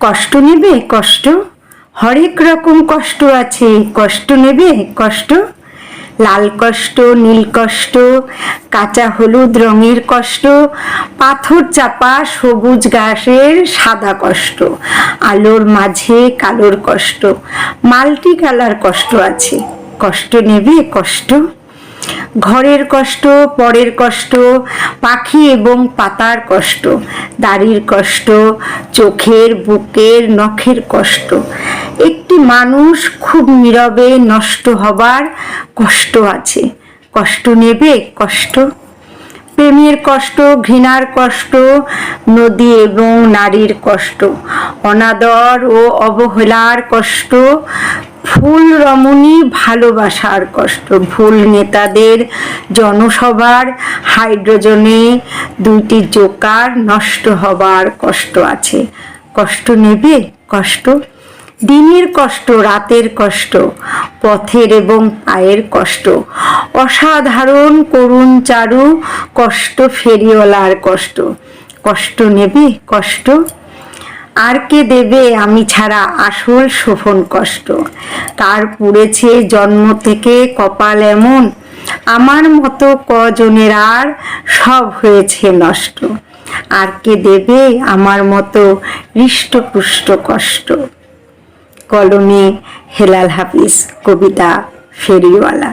কষ্ট নেবে কষ্ট, হরেক রকম কষ্ট আছে, কষ্ট নেবে কষ্ট। লাল কষ্ট, নীল কষ্ট, কাঁচা হলুদ রঙের কষ্ট, পাথর চাপা সবুজ ঘাসের সাদা কষ্ট, আলোর মাঝে কালোর কষ্ট, মাল্টি কালার কষ্ট আছে, কষ্ট নেবে কষ্ট। ঘরের কষ্ট, পরের কষ্ট, পাখি এবং পাতার কষ্ট, দাড়ির কষ্ট, চোখের বুকের নখের কষ্ট, একটি মানুষ খুব নীরবে নষ্ট হবার কষ্ট আছে, কষ্ট নেবে কষ্ট। প্রেমের কষ্ট, ঘৃণার কষ্ট, নদী এবং নারীর কষ্ট, অনাদর ও অবহেলার কষ্ট, ফুল রমণী ভালোবাসার কষ্ট, ভুল নেতাদের জনসভার হাইড্রোজনে দুইটি জোকার নষ্ট হবার কষ্ট আছে, কষ্ট নেবে কষ্ট। দিনের কষ্ট, রাতের কষ্ট, পথের এবং পায়ের কষ্ট, অসাধারণ করুণ চারু কষ্ট, ফেরিওয়ালার কষ্ট, কষ্ট নেবে কষ্ট। আর কে দেবে আমি ছাড়া আসল শোভন কষ্ট, কার পুড়েছে জন্ম থেকে কপাল এমন, আমার মতো কজনের আর সব হয়েছে নষ্ট, আর কে দেবে আমার মতো হৃষ্টপুষ্ট কষ্ট। কলমে হেলাল হাফিজ, কবিতা ফেরিওয়ালা।